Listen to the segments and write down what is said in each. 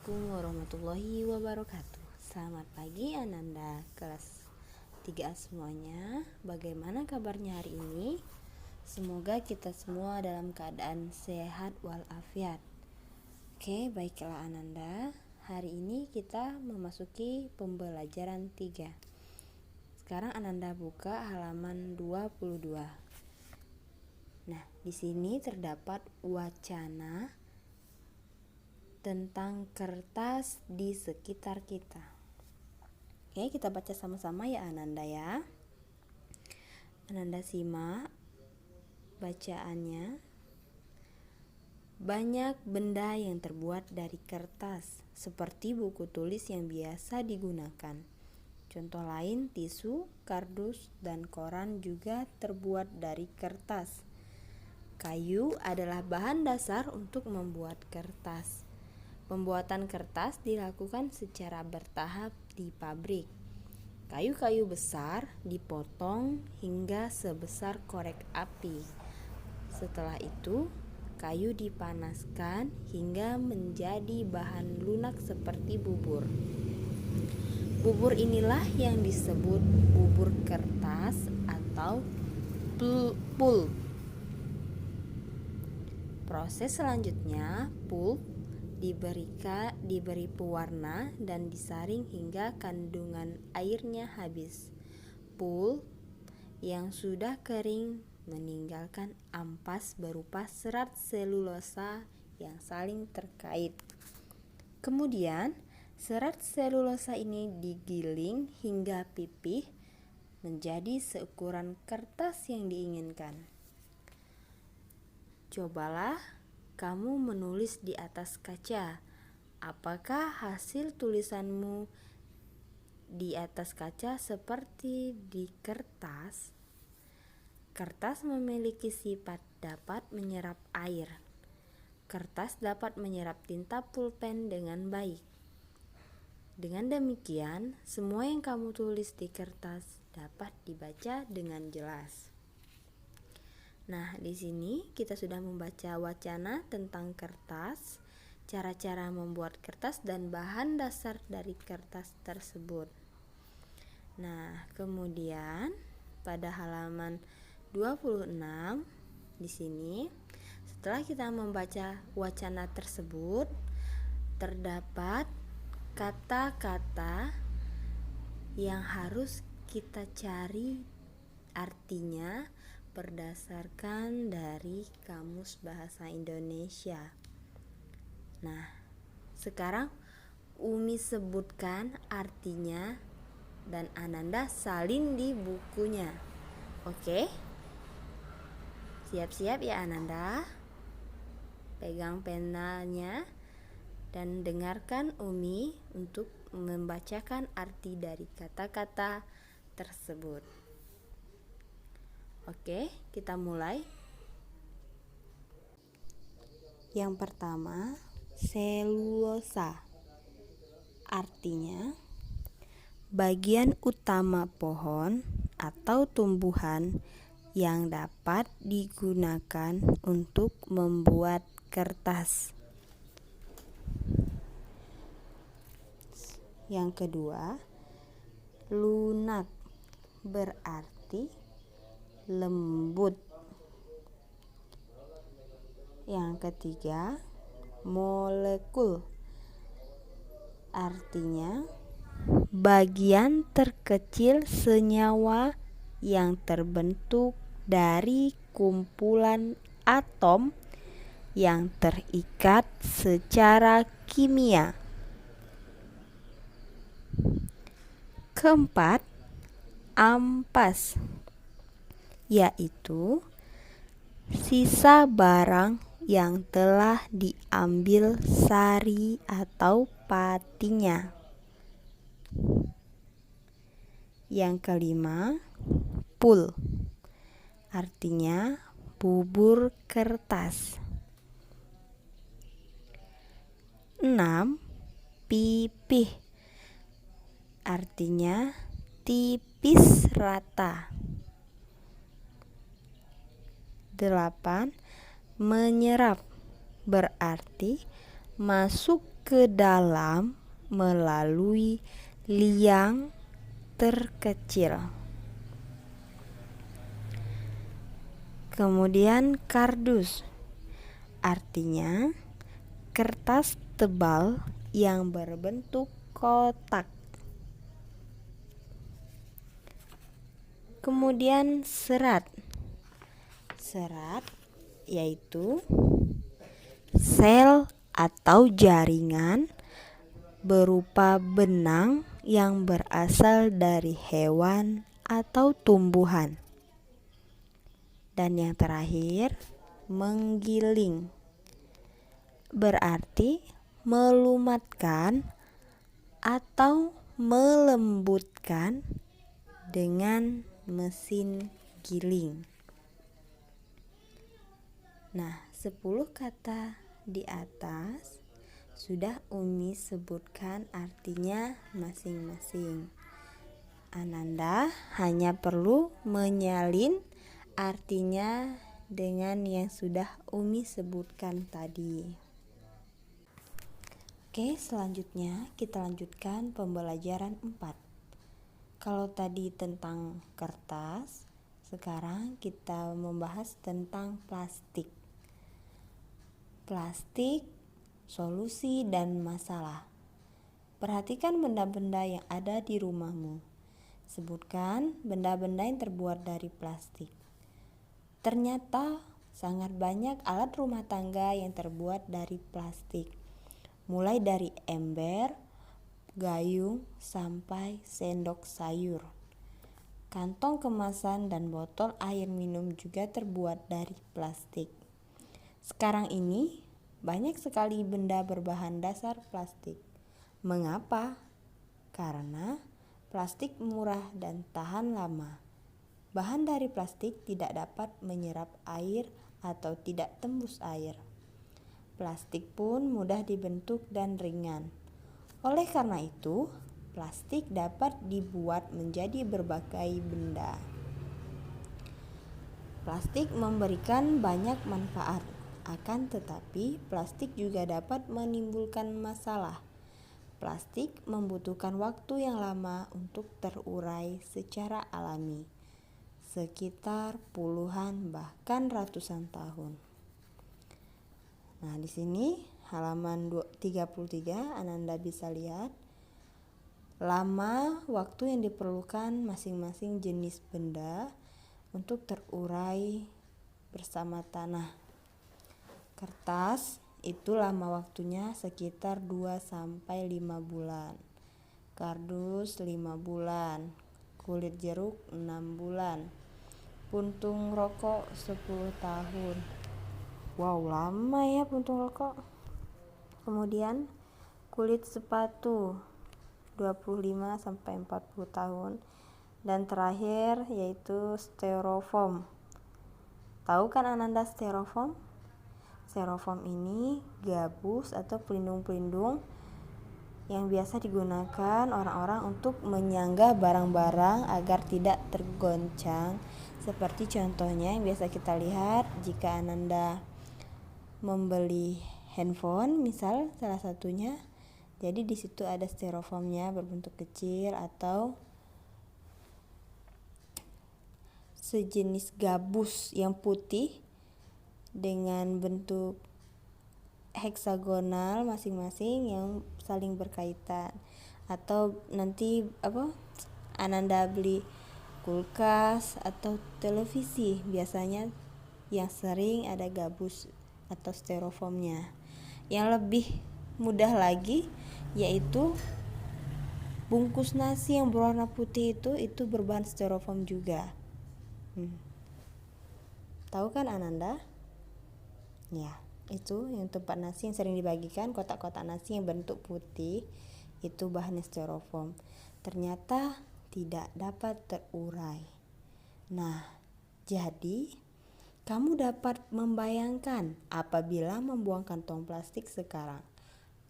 Assalamualaikum warahmatullahi wabarakatuh. Selamat pagi Ananda, kelas 3A semuanya. Bagaimana kabarnya hari ini? Semoga kita semua dalam keadaan sehat walafiat. Oke, baiklah Ananda. Hari ini kita memasuki pembelajaran 3. Sekarang Ananda buka halaman 22. Nah, di sini terdapat wacana tentang kertas di sekitar kita. Oke, kita baca sama-sama ya Ananda ya. Ananda simak bacaannya. Banyak benda yang terbuat dari kertas, seperti buku tulis yang biasa digunakan. Contoh lain, tisu, kardus, dan koran juga terbuat dari kertas. Kayu adalah bahan dasar untuk membuat kertas. Pembuatan kertas dilakukan secara bertahap di pabrik. Kayu-kayu besar dipotong hingga sebesar korek api. Setelah itu, kayu dipanaskan hingga menjadi bahan lunak seperti bubur. Bubur inilah yang disebut bubur kertas atau pulp. Proses selanjutnya, pulp diberi pewarna dan disaring hingga kandungan airnya habis. Pulp yang sudah kering meninggalkan ampas berupa serat selulosa yang saling terkait. Kemudian, serat selulosa ini digiling hingga pipih menjadi seukuran kertas yang diinginkan. Cobalah kamu menulis di atas kaca. Apakah hasil tulisanmu di atas kaca seperti di kertas? Kertas memiliki sifat dapat menyerap air. Kertas dapat menyerap tinta pulpen dengan baik. Dengan demikian, semua yang kamu tulis di kertas dapat dibaca dengan jelas. Nah, di sini kita sudah membaca wacana tentang kertas, cara-cara membuat kertas dan bahan dasar dari kertas tersebut. Nah, kemudian pada halaman 26 di sini, setelah kita membaca wacana tersebut, terdapat kata-kata yang harus kita cari artinya berdasarkan dari Kamus Bahasa Indonesia. Nah, sekarang Umi sebutkan artinya dan Ananda salin di bukunya. Oke? Siap-siap ya Ananda. Pegang penanya dan dengarkan Umi untuk membacakan arti dari kata-kata tersebut. Oke, kita mulai. Yang pertama, selulosa. Artinya, bagian utama pohon atau tumbuhan yang dapat digunakan untuk membuat kertas. Yang kedua, lunak berarti lembut. Yang ketiga, molekul. Artinya bagian terkecil senyawa yang terbentuk dari kumpulan atom yang terikat secara kimia. Keempat, ampas, yaitu sisa barang yang telah diambil sari atau patinya. Yang kelima, pulp, artinya bubur kertas. 6. Pipih, artinya tipis rata. 8. Menyerap berarti masuk ke dalam melalui liang terkecil. Kemudian kardus, artinya kertas tebal yang berbentuk kotak. Kemudian serat. Serat yaitu sel atau jaringan berupa benang yang berasal dari hewan atau tumbuhan. Dan yang terakhir, menggiling. Berarti melumatkan atau melembutkan dengan mesin giling. Nah, 10 kata di atas sudah Umi sebutkan artinya masing-masing. Ananda hanya perlu menyalin artinya dengan yang sudah Umi sebutkan tadi. Oke, selanjutnya kita lanjutkan pembelajaran 4. Kalau tadi tentang kertas, sekarang kita membahas tentang plastik. Plastik, solusi dan masalah. Perhatikan benda-benda yang ada di rumahmu. Sebutkan benda-benda yang terbuat dari plastik. Ternyata sangat banyak alat rumah tangga yang terbuat dari plastik. Mulai dari ember, gayung, sampai sendok sayur. Kantong kemasan dan botol air minum juga terbuat dari plastik. Sekarang ini banyak sekali benda berbahan dasar plastik. Mengapa? Karena plastik murah dan tahan lama. Bahan dari plastik tidak dapat menyerap air atau tidak tembus air. Plastik pun mudah dibentuk dan ringan. Oleh karena itu, plastik dapat dibuat menjadi berbagai benda. Plastik memberikan banyak manfaat, akan tetapi plastik juga dapat menimbulkan masalah. Plastik membutuhkan waktu yang lama untuk terurai secara alami, sekitar puluhan bahkan ratusan tahun. Nah, di sini halaman 33 Ananda bisa lihat lama waktu yang diperlukan masing-masing jenis benda untuk terurai bersama tanah. Kertas itu lama waktunya sekitar 2-5 bulan. Kardus 5 bulan. Kulit jeruk 6 bulan. Puntung rokok 10 tahun. Wow, lama ya puntung rokok. Kemudian kulit sepatu 25-40 tahun. Dan terakhir yaitu styrofoam. Tahu kan Ananda styrofoam? Styrofoam ini gabus atau pelindung-pelindung yang biasa digunakan orang-orang untuk menyangga barang-barang agar tidak tergoncang. Seperti contohnya yang biasa kita lihat jika Ananda membeli handphone, misal salah satunya, jadi di situ ada styrofoamnya berbentuk kecil atau sejenis gabus yang putih dengan bentuk heksagonal masing-masing yang saling berkaitan. Atau nanti Ananda beli kulkas atau televisi, biasanya yang sering ada gabus atau styrofoamnya. Yang lebih mudah lagi yaitu bungkus nasi yang berwarna putih itu berbahan styrofoam juga. Tahu kan Ananda? Ya, itu yang tempat nasi yang sering dibagikan, kotak-kotak nasi yang bentuk putih, itu bahannya styrofoam. Ternyata tidak dapat terurai. Nah, jadi kamu dapat membayangkan apabila membuang kantong plastik sekarang.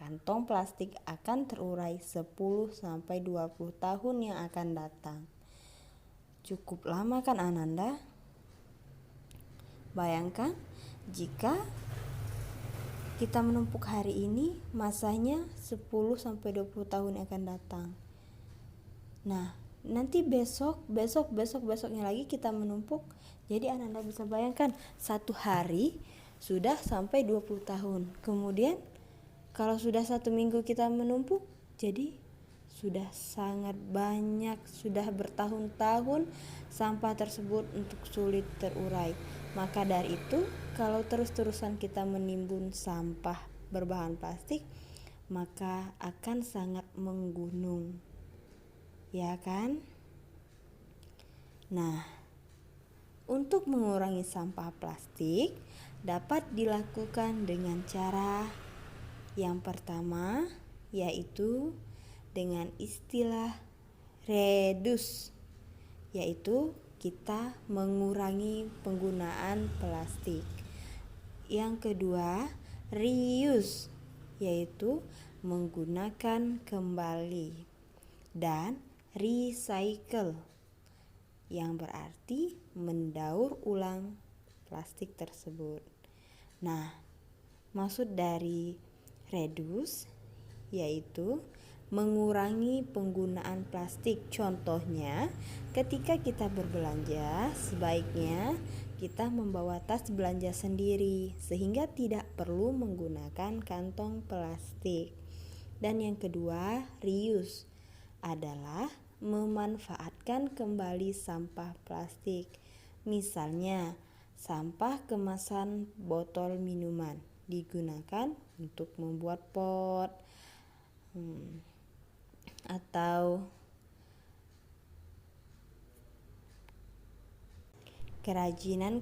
Kantong plastik akan terurai 10-20 tahun yang akan datang. Cukup lama kan Ananda? Bayangkan jika kita menumpuk hari ini, masanya 10-20 tahun yang akan datang. Nah, nanti besoknya lagi kita menumpuk. Jadi Ananda bisa bayangkan, satu hari sudah sampai 20 tahun. Kemudian kalau sudah 1 minggu kita menumpuk, jadi sudah sangat banyak, sudah bertahun-tahun sampah tersebut untuk sulit terurai. Maka dari itu, kalau terus-terusan kita menimbun sampah berbahan plastik, maka akan sangat menggunung. Ya kan? Nah, untuk mengurangi sampah plastik dapat dilakukan dengan cara yang pertama, yaitu dengan istilah reduce, yaitu kita mengurangi penggunaan plastik. Yang kedua, reuse, yaitu menggunakan kembali. Dan recycle, yang berarti mendaur ulang plastik tersebut. Nah, maksud dari reduce yaitu mengurangi penggunaan plastik. Contohnya, ketika kita berbelanja, sebaiknya kita membawa tas belanja sendiri sehingga tidak perlu menggunakan kantong plastik. Dan yang kedua, reuse adalah memanfaatkan kembali sampah plastik. Misalnya, sampah kemasan botol minuman digunakan untuk membuat pot, atau kerajinan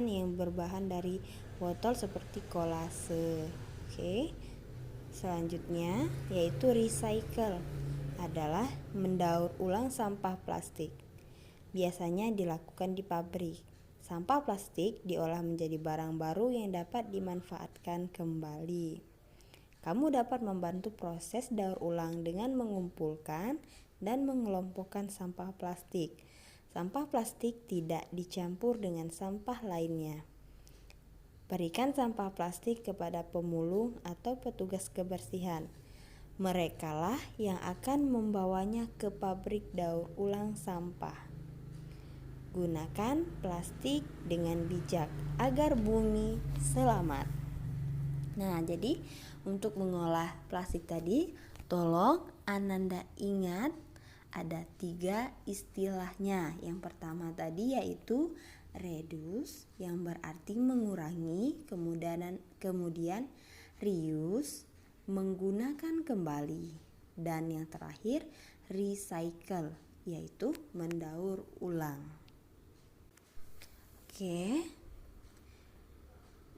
yang berbahan dari botol seperti kolase. Oke. Selanjutnya yaitu recycle adalah mendaur ulang sampah plastik. Biasanya dilakukan di pabrik. Sampah plastik diolah menjadi barang baru yang dapat dimanfaatkan kembali. Kamu dapat membantu proses daur ulang dengan mengumpulkan dan mengelompokkan sampah plastik. Sampah plastik tidak dicampur dengan sampah lainnya. Berikan sampah plastik kepada pemulung atau petugas kebersihan. Merekalah yang akan membawanya ke pabrik daur ulang sampah. Gunakan plastik dengan bijak agar bumi selamat. Nah, jadi untuk mengolah plastik tadi, tolong Ananda ingat ada 3 istilahnya. Yang pertama tadi yaitu reduce, yang berarti mengurangi, kemudian reuse, menggunakan kembali, dan yang terakhir recycle, yaitu mendaur ulang. Oke,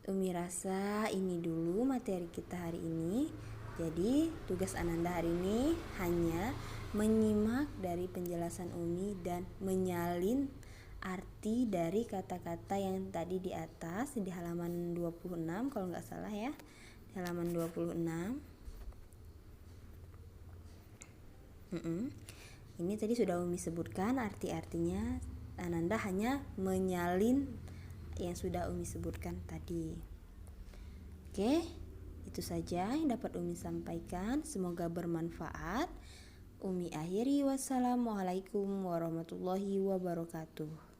Umi rasa ini dulu materi kita hari ini. Jadi tugas Ananda hari ini hanya menyimak dari penjelasan Umi dan menyalin arti dari kata-kata yang tadi di atas di halaman 26 kalau nggak salah ya, di halaman 26. Ini tadi sudah Umi sebutkan arti-artinya. Ananda hanya menyalin yang sudah Umi sebutkan tadi. Oke, itu saja yang dapat Umi sampaikan. Semoga bermanfaat. Umi akhiri, wassalamualaikum warahmatullahi wabarakatuh.